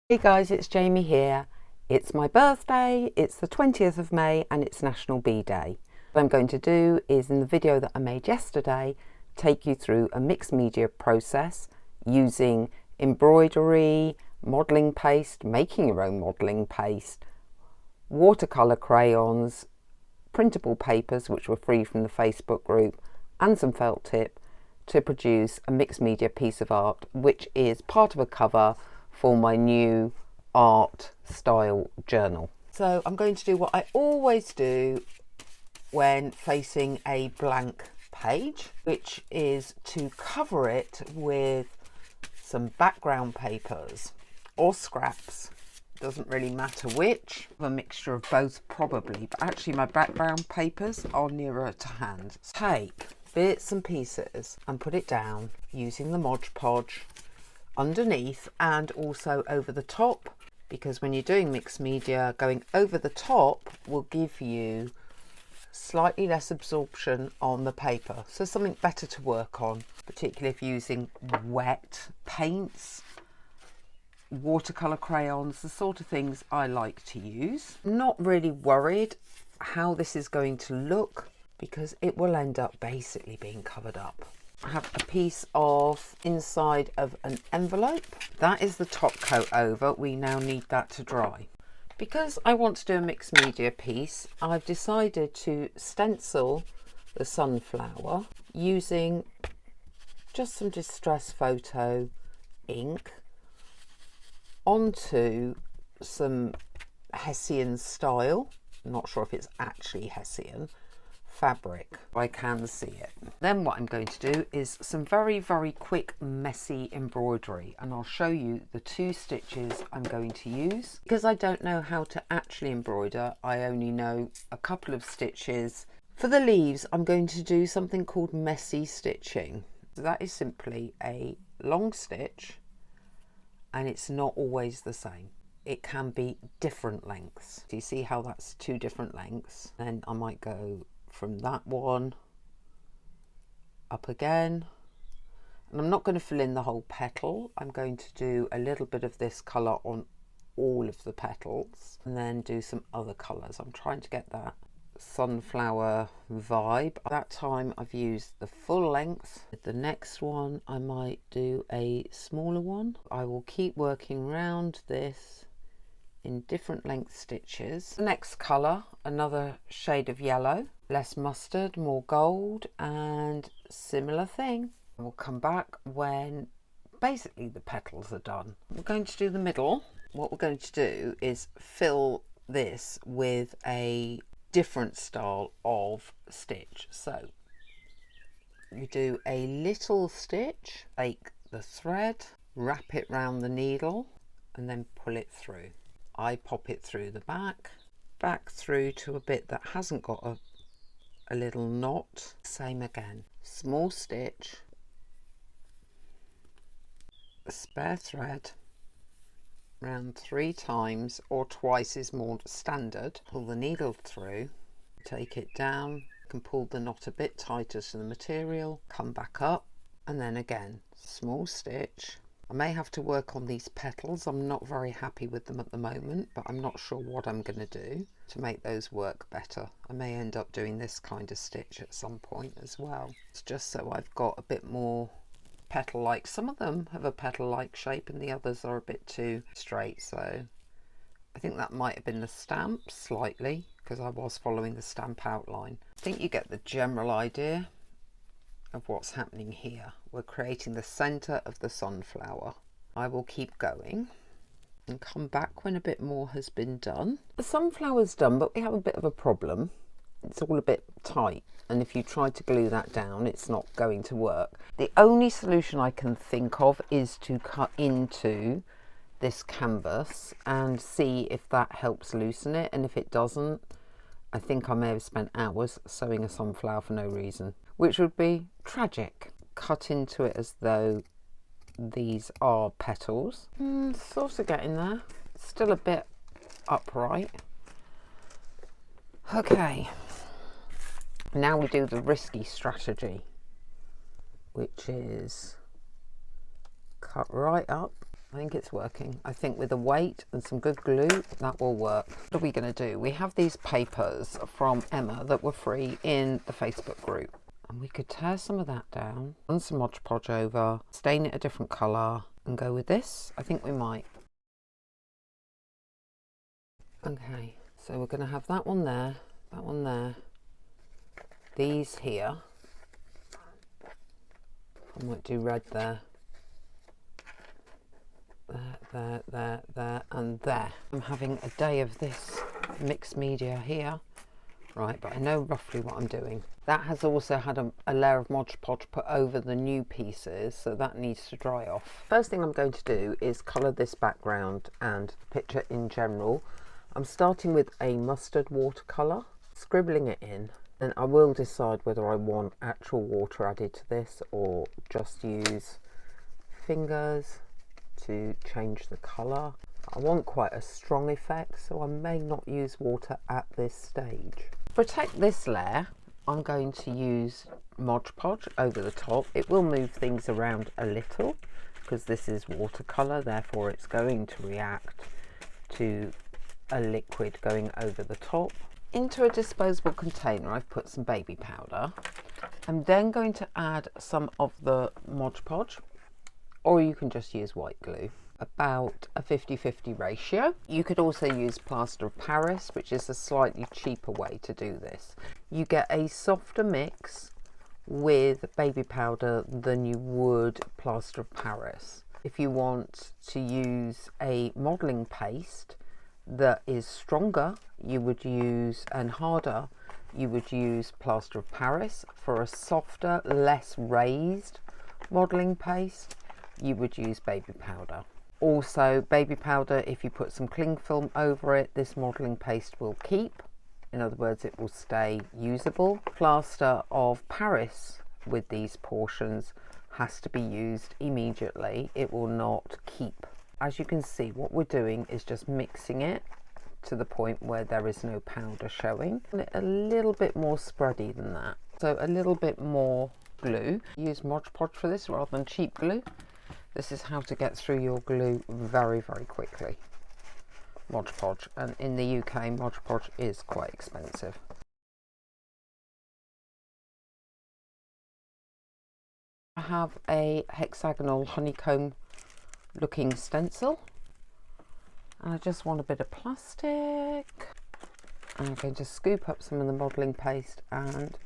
Hey guys, it's Jamie here. It's my birthday, it's the 20th of May and it's National Bee Day. What I'm going to do is, in the video that I made yesterday, take you through a mixed media process using embroidery, modelling paste, making your own modelling paste, watercolour crayons, printable papers which were free from the Facebook group, and some felt tip to produce a mixed media piece of art which is part of a cover for my new art style journal. So I'm going to do what I always do when facing a blank page, which is to cover it with some background papers or scraps. Doesn't really matter which, a mixture of both probably, but actually my background papers are nearer to hand. Take bits and pieces and put it down using the Mod Podge underneath and also over the top, because when you're doing mixed media, going over the top will give you slightly less absorption on the paper, so something better to work on, particularly if you're using wet paints, watercolour crayons, the sort of things I like to use. I'm not really worried how this is going to look because it will end up basically being covered up. I have a piece of inside of an envelope. That is the top coat over. We now need that to dry. Because I want to do a mixed media piece, I've decided to stencil the sunflower using just some distress photo ink onto some Hessian style. I'm not sure if it's actually Hessian fabric. I can see it. Then what I'm going to do is some very quick messy embroidery, and I'll show you the two stitches I'm going to use. Because I don't know how to actually embroider, I only know a couple of stitches. For the leaves I'm going to do something called messy stitching. So that is simply a long stitch, and it's not always the same. It can be different lengths. Do you see how that's two different lengths? Then I might go from that one up again, and I'm not going to fill in the whole petal. I'm going to do a little bit of this colour on all of the petals and then do some other colours. I'm trying to get that sunflower vibe. At that time I've used the full length. With the next one I might do a smaller one. I will keep working around this in different length stitches. The next colour, another shade of yellow, less mustard, more gold, and similar thing. We'll come back when basically the petals are done. We're going to do the middle. What we're going to do is fill this with a different style of stitch. So we do a little stitch, take the thread, wrap it round the needle, and then pull it through. I pop it through the back through to a bit that hasn't got a little knot. Same again, small stitch, spare thread, round 3 times, or twice is more standard. Pull the needle through, take it down, you can pull the knot a bit tighter to the material, come back up, and then again, small stitch. I may have to work on these petals. I'm not very happy with them at the moment, but I'm not sure what I'm going to do to make those work better. I may end up doing this kind of stitch at some point as well. It's just so I've got a bit more petal-like. Some of them have a petal-like shape and the others are a bit too straight, so I think that might have been the stamp slightly, because I was following the stamp outline. I think you get the general idea of what's happening here. We're creating the center of the sunflower. I will keep going and come back when a bit more has been done. The sunflower's done, but we have a bit of a problem. It's all a bit tight, and if you try to glue that down, it's not going to work. The only solution I can think of is to cut into this canvas and see if that helps loosen it, and if it doesn't, I think I may have spent hours sewing a sunflower for no reason, which would be tragic. Cut into it as though these are petals. Sort of getting there. Still a bit upright. Okay, now we do the risky strategy, which is cut right up I think it's working. I think with the weight and some good glue, that will work. What are we going to do? We have these papers from Emma that were free in the Facebook group. And we could tear some of that down, run some Mod Podge over, stain it a different colour, and go with this. I think we might. Okay, so we're going to have that one there, these here. I might do red there. There, and there. I'm having a day of this mixed media here. Right, but I know roughly what I'm doing. That has also had a layer of Mod Podge put over the new pieces, so that needs to dry off. First thing I'm going to do is colour this background and the picture in general. I'm starting with a mustard watercolour, scribbling it in, and I will decide whether I want actual water added to this or just use fingers to change the colour. I want quite a strong effect, so I may not use water at this stage. To protect this layer, I'm going to use Mod Podge over the top. It will move things around a little because this is watercolour, therefore it's going to react to a liquid going over the top. Into a disposable container, I've put some baby powder. I'm then going to add some of the Mod Podge, or you can just use white glue. About a 50-50 ratio. You could also use plaster of Paris, which is a slightly cheaper way to do this. You get a softer mix with baby powder than you would plaster of Paris. If you want to use a modelling paste that is stronger, you would use, and harder, you would use plaster of Paris. For a softer, less raised modelling paste, you would use baby powder. Also, baby powder, if you put some cling film over it, this modelling paste will keep. In other words, it will stay usable. Plaster of Paris with these portions has to be used immediately. It will not keep. As you can see, what we're doing is just mixing it to the point where there is no powder showing. A little bit more spready than that. So a little bit more glue. Use Mod Podge for this rather than cheap glue. This is how to get through your glue very, very quickly. Mod Podge, and in the UK, Mod Podge is quite expensive. I have a hexagonal honeycomb looking stencil, and I just want a bit of plastic. And I'm going to scoop up some of the modelling paste and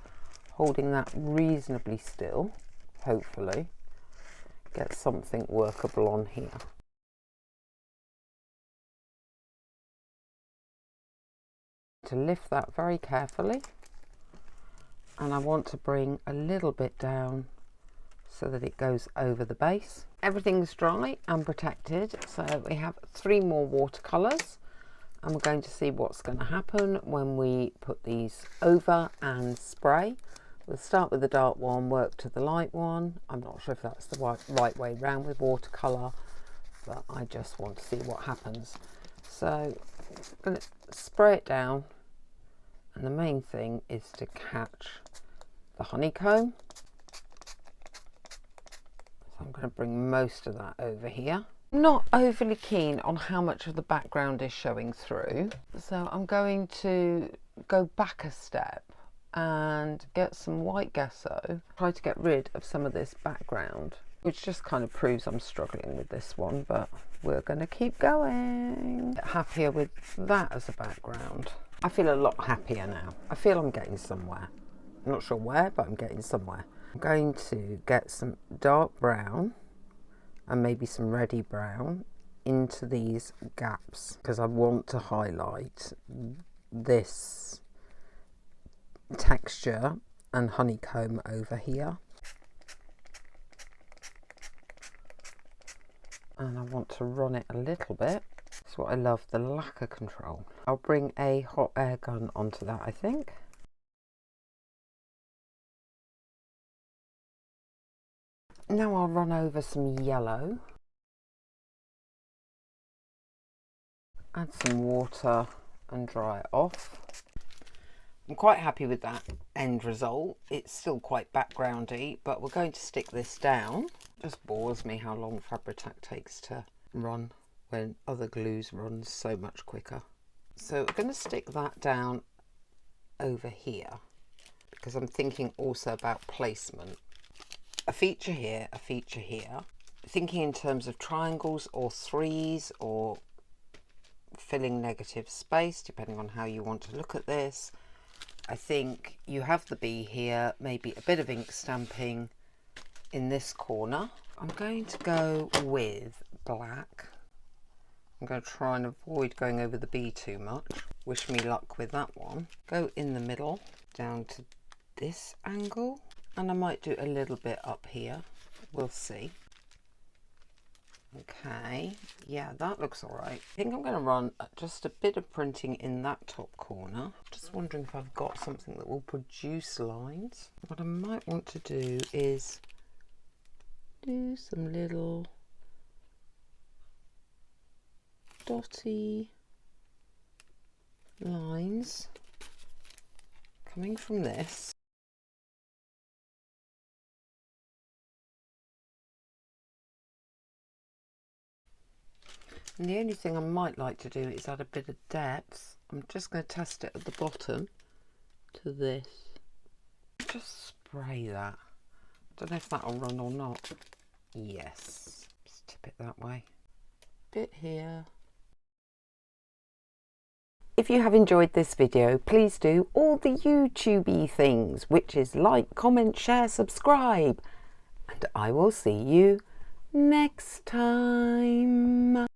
holding that reasonably still, hopefully, get something workable on here. To lift that very carefully, and I want to bring a little bit down so that it goes over the base. Everything's dry and protected, so we have 3 more watercolours, and we're going to see what's going to happen when we put these over and spray. We'll start with the dark one, work to the light one. I'm not sure if that's the right way round with watercolour, but I just want to see what happens. So I'm going to spray it down, and the main thing is to catch the honeycomb. So I'm going to bring most of that over here. Not overly keen on how much of the background is showing through, so I'm going to go back a step and get some white gesso, try to get rid of some of this background, which just kind of proves I'm struggling with this one, but we're going to keep going. Happier with that as a background. I feel a lot happier now. I feel I'm getting somewhere. I'm not sure where, but I'm getting somewhere. I'm going to get some dark brown and maybe some reddy brown into these gaps because I want to highlight this texture and honeycomb over here, and I want to run it a little bit. That's what I love, the lacquer control. I'll bring a hot air gun onto that, I think. Now I'll run over some yellow, add some water and dry it off. I'm quite happy with that end result. It's still quite backgroundy, but we're going to stick this down. It just bores me how long Fabri-Tac takes to run when other glues run so much quicker. So I'm going to stick that down over here because I'm thinking also about placement. A feature here, a feature here. Thinking in terms of triangles or threes or filling negative space, depending on how you want to look at this. I think you have the bee here, maybe a bit of ink stamping in this corner. I'm going to go with black. I'm going to try and avoid going over the bee too much. Wish me luck with that one. Go in the middle, down to this angle, and I might do a little bit up here. We'll see. Okay, yeah, that looks all right. I think I'm going to run just a bit of printing in that top corner. Just wondering if I've got something that will produce lines. What I might want to do is do some little dotty lines coming from this. And the only thing I might like to do is add a bit of depth. I'm just going to test it at the bottom to this. Just spray that. Don't know if that'll run or not. Yes. Just tip it that way. Bit here. If you have enjoyed this video, please do all the YouTubey things, which is like, comment, share, subscribe. And I will see you next time.